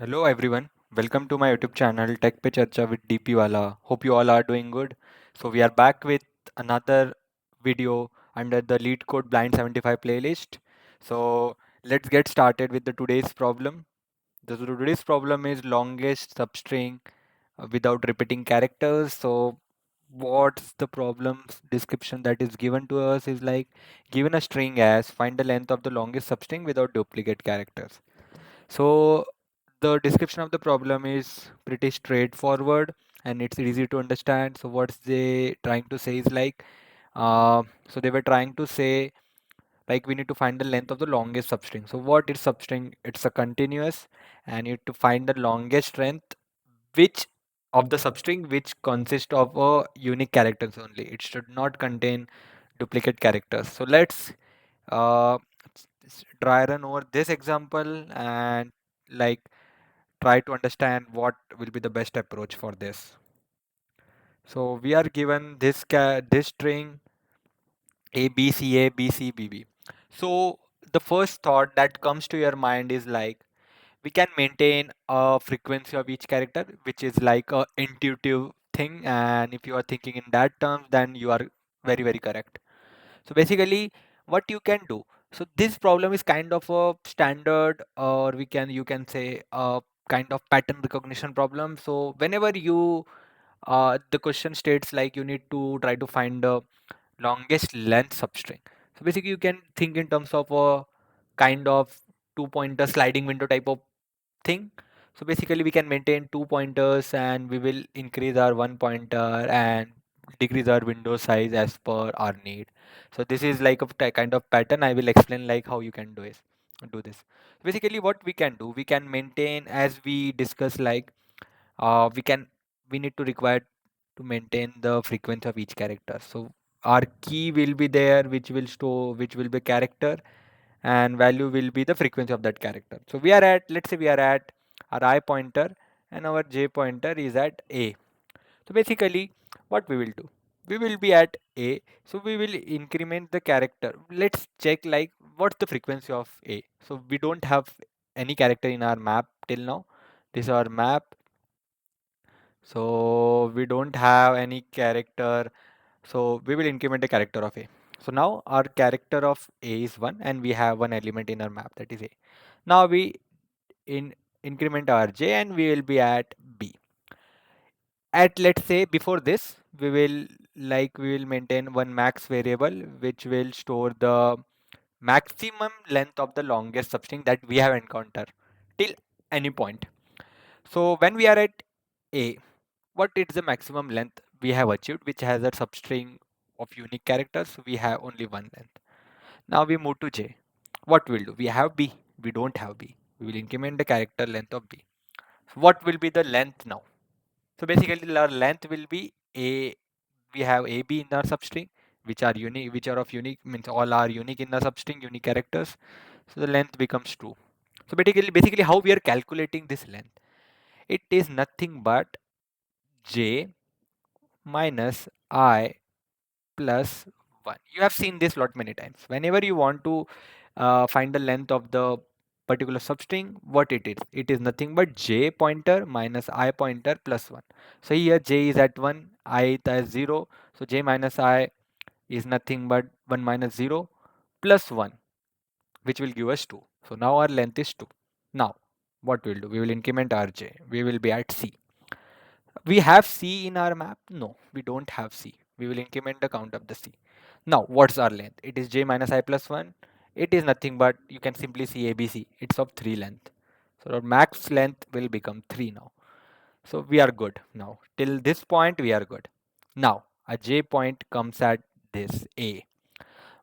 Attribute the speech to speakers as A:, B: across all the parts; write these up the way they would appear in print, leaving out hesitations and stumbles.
A: Hello everyone, welcome to my YouTube channel Tech Pe Charcha with Dpwala. Hope you all are doing good. So we are back with another video under the Leetcode Blind 75 playlist. So let's get started with the today's problem. The today's problem is longest substring without repeating characters. So what's the problem's description that is given to us is like given a string as find the length of the longest substring without duplicate characters. So the description of the problem is pretty straightforward and it's easy to understand. So what's they trying to say is like, so they were trying to say like we need to find the length of the longest substring. So what is substring? It's a continuous and you need to find the longest length which of the substring which consists of a unique characters only. It should not contain duplicate characters. So let's uh, try run over this example and like try to understand what will be the best approach for this. So we are given this string A B C A B C B B. So the first thought that comes to your mind is like we can maintain a frequency of each character, which is like a intuitive thing. And if you are thinking in that terms, then you are very correct. So basically, what you can do. So this problem is kind of a standard, or you can say a kind of pattern recognition problem. So whenever the question states like you need to try to find the longest length substring. So basically, you can think in terms of a kind of two pointer sliding window type of thing. So basically we can maintain two pointers and we will increase our one pointer and decrease our window size as per our need. So this is like a kind of pattern. I will explain like how you can do this. Basically what we can do, we can maintain as we discuss like uh, we can we need to require to maintain the frequency of each character. So our key will be there which will be character and value will be the frequency of that character. So we are at, let's say we are at our I pointer and our j pointer is at a. So basically what we will do, we will be at a, so we will increment the character. Let's check like what's the frequency of a. So we don't have any character in our map till now. This is our map, so we don't have any character, so we will increment the character of a. So now our character of a is 1 and we have one element in our map, that is a. Now we in increment our j and we will be at b. At, let's say, before this we will maintain one max variable which will store the maximum length of the longest substring that we have encountered till any point. So when we are at a, what is the maximum length we have achieved which has a substring of unique characters? We have only one length. Now we move to j. What we'll do, we have b, we don't have b, we will increment the character length of b. So what will be the length now? So basically our length will be a, we have ab in our substring which are unique, which are of unique, means all are unique in the substring, unique characters. So the length becomes 2. So basically how we are calculating this length, it is nothing but j minus I plus 1. You have seen this lot many times. Whenever you want to find the length of the particular substring, what it is? It is nothing but j pointer minus I pointer plus 1. So here j is at 1, I is 0. So j minus I is nothing but 1 minus 0 plus 1, which will give us 2. So now our length is 2. Now what we'll do? We will increment rj. We will be at c. We have C in our map? No, we don't have C. We will increment the count of the C. Now, what's our length? It is j minus I plus 1. It is nothing but, you can simply see ABC. It's of 3 length. So our max length will become 3 now. So we are good now. Till this point, we are good. Now, a j point comes at this A.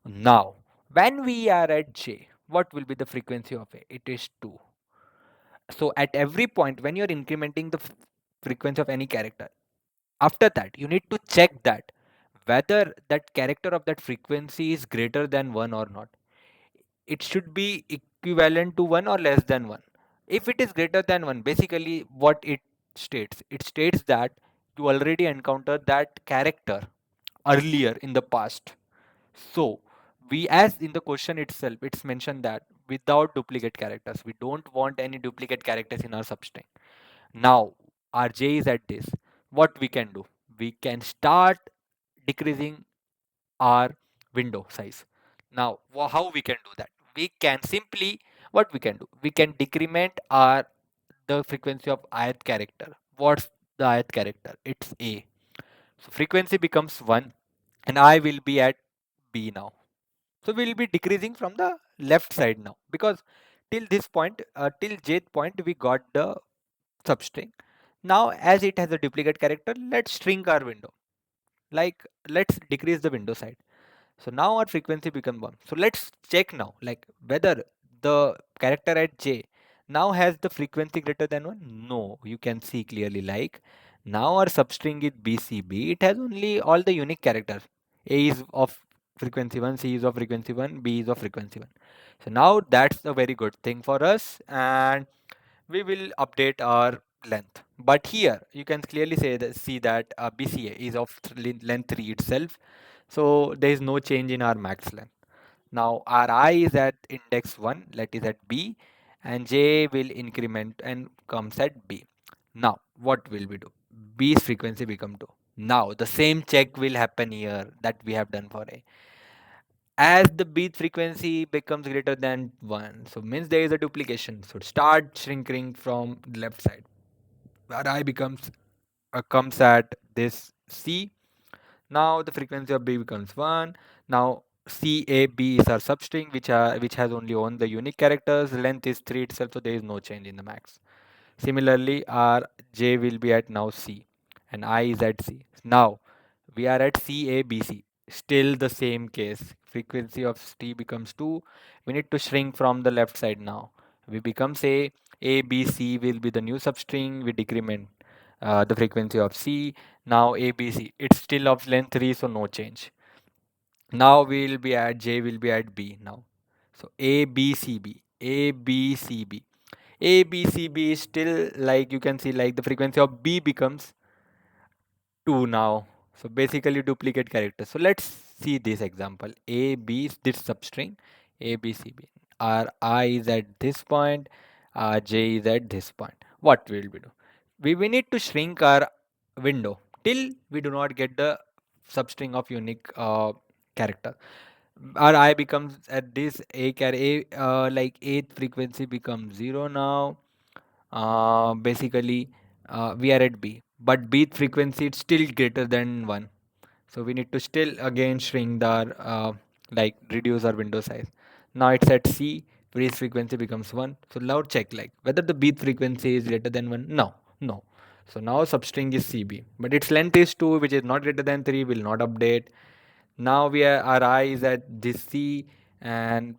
A: Now, when we are at j, what will be the frequency of A? It is 2. So at every point, when you're incrementing the frequency of any character, after that you need to check that whether that character of that frequency is greater than 1 or not. It should be equivalent to 1 or less than 1. If it is greater than 1, basically what it states that you already encountered that character earlier in the past. So we, as in the question itself it's mentioned that without duplicate characters. We don't want any duplicate characters in our substring. Now our j is at this. What we can do? We can start decreasing our window size. Now, how we can do that? We can simply, what we can do? We can decrement our the frequency of ith character. What's the ith character? It's a. So frequency becomes 1 and I will be at b now. So we'll be decreasing from the left side now, because till this point, till jth point, we got the substring. Now, as it has a duplicate character, let's shrink our window. Like, let's decrease the window side. So now our frequency become 1. So let's check now, like whether the character at j now has the frequency greater than 1. No, you can see clearly, like now our substring is bcb. It has only all the unique characters. A is of frequency 1, c is of frequency 1, b is of frequency 1. So now that's a very good thing for us, and we will update our length. But here you can clearly see that bca is of length 3 itself, so there is no change in our max length. Now our I is at index 1, that is at B, and J will increment and comes at B. Now what will we do? B's frequency become 2. Now the same check will happen here that we have done for A. As the beat frequency becomes greater than 1, so means there is a duplication. So start shrinking from the left side. Where I becomes comes at this C. Now the frequency of B becomes 1. Now CAB is our substring, which has only one the unique characters. Length is 3 itself, so there is no change in the max. Similarly, our J will be at now C and I is at C. Now we are at CABC. Still the same case. Frequency of T becomes 2. We need to shrink from the left side now. We become say ABC will be the new substring. We decrement the frequency of C. Now ABC. It's still of length 3, so no change. Now we'll be at J will be at B now. So ABCB. ABCB. ABCB is still, like you can see, like the frequency of B becomes 2 now. So basically duplicate characters. So let's see this example. A, B is this substring, A, B, C, B. Our I is at this point, J is at this point. What will we do? We need to shrink our window till we do not get the substring of unique character. Our I becomes at this A carry, like eighth frequency becomes 0 now. Basically, we are at B, but B frequency is still greater than 1. So we need to still again shrink the like reduce our window size. Now it's at C, breathe frequency becomes 1. So now check like whether the beat frequency is greater than 1. No, no. So now substring is CB, but its length is 2, which is not greater than 3, will not update. Now we are our I is at this C and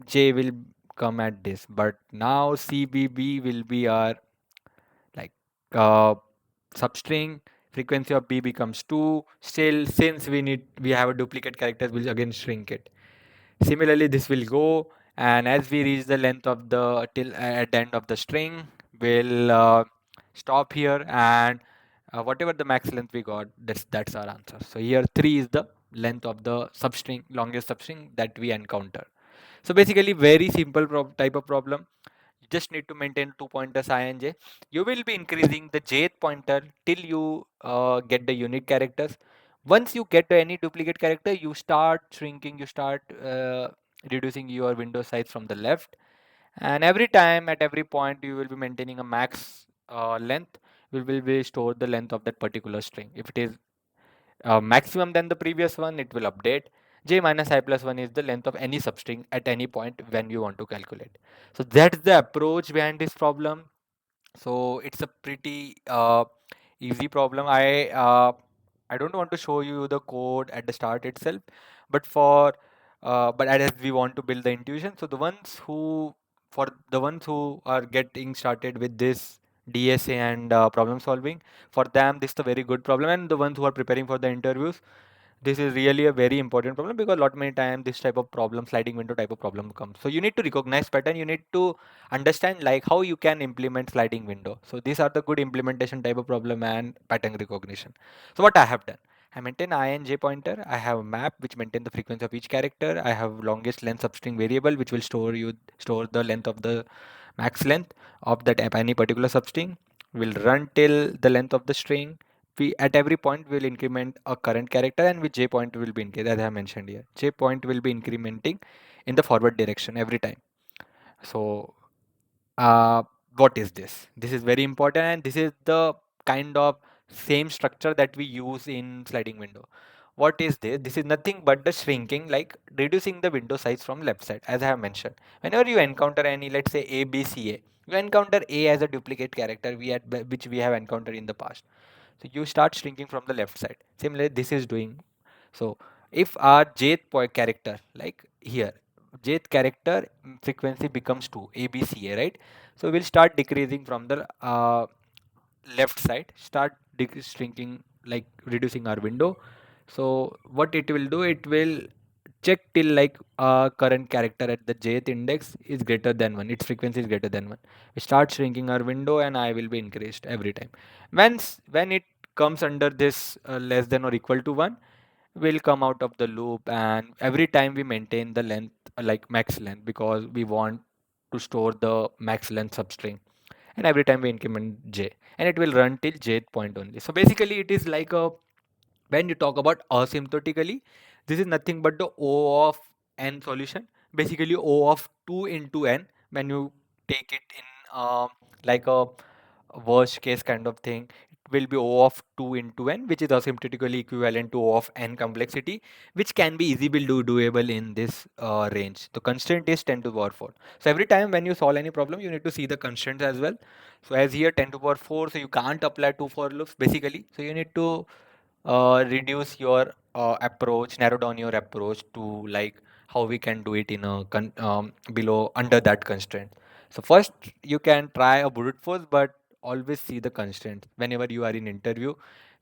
A: J will come at this, but now CBB will be our like uh, substring. Frequency of B becomes 2. Still, since we have a duplicate character, we'll again shrink it. Similarly, this will go, and as we reach the length of the till at the end of the string, we'll stop here, and whatever the max length we got, that's our answer. So here 3 is the length of the substring, longest substring that we encounter. So basically, very simple type of problem. You just need to maintain 2 pointers I and J. You will be increasing the jth pointer till you get the unique characters. Once you get any duplicate character, you start shrinking, you start reducing your window size from the left. And every time at every point, you will be maintaining a max length. You will be store the length of that particular string. If it is maximum than the previous one, it will update. J minus I plus 1 is the length of any substring at any point when you want to calculate. So that's the approach behind this problem. So it's a pretty easy problem. I don't want to show you the code at the start itself, but but as we want to build the intuition, so for the ones who are getting started with this DSA and problem solving, for them this is a very good problem, and the ones who are preparing for the interviews, this is really a very important problem, because a lot many times this type of problem, sliding window type of problem comes. So you need to recognize pattern, you need to understand like how you can implement sliding window. So these are the good implementation type of problem and pattern recognition. So what I have done, I maintain I and j pointer. I have a map which maintain the frequency of each character. I have longest length substring variable which will store the length of the max length of that any particular substring. Will run till the length of the string. We at every point will increment a current character, and with j point will be increased as I have mentioned here. J point will be incrementing in the forward direction every time. So uh, what is this? This is very important, and this is the kind of same structure that we use in sliding window. What is this? This is nothing but the shrinking, like reducing the window size from left side, as I have mentioned. Whenever you encounter any, let's say A, B, C, A, you encounter A as a duplicate character which we have encountered in the past. So you start shrinking from the left side. Similarly, this is doing. So if our jth character, like here, jth character frequency becomes 2, A, B, C, A, right? So we'll start decreasing from the left side, start shrinking, like reducing our window. So what it will do, it will check till like current character at the jth index is greater than 1, its frequency is greater than 1. We start shrinking our window and I will be increased every time. When it comes under this less than or equal to 1, will come out of the loop, and every time we maintain the length, like max length, because we want to store the max length substring, and every time we increment j, and it will run till jth point only. So basically it is like a, when you talk about asymptotically, this is nothing but the O of n solution, basically O of 2 into n. When you take it in like a worst case kind of thing, it will be O of 2 into n, which is asymptotically equivalent to O of n complexity, which can be easily doable in this range. The constraint is 10 to the power 4. So every time when you solve any problem, you need to see the constraints as well. So as here 10 to the power 4, so you can't apply two for loops basically. So you need to reduce your approach, narrow down your approach to like how we can do it in a below under that constraint. So first you can try a brute force, but always see the constraint whenever you are in interview.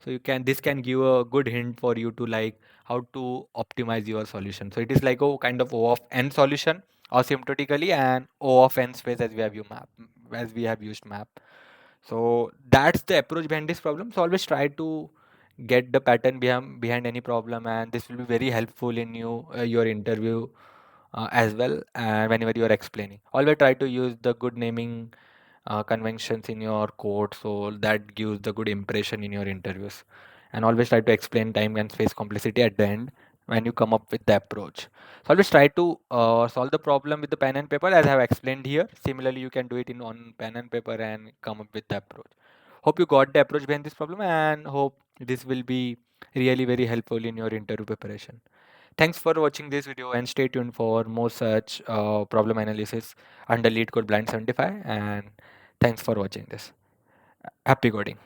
A: So you can, this can give a good hint for you to like how to optimize your solution. So it is like a kind of O of n solution asymptotically, and O of n space as we have used map. So that's the approach behind this problem. So always try to get the pattern behind any problem, and this will be very helpful in your interview as well, and whenever you are explaining, always try to use the good naming conventions in your code, so that gives the good impression in your interviews. And always try to explain time and space complexity at the end when you come up with the approach. So always try to solve the problem with the pen and paper as I have explained here. Similarly, you can do it in on pen and paper and come up with the approach. Hope you got the approach behind this problem, and hope this will be really very helpful in your interview preparation. Thanks for watching this video, and stay tuned for more such problem analysis under Leetcode Blind 75. And thanks for watching this. Happy coding.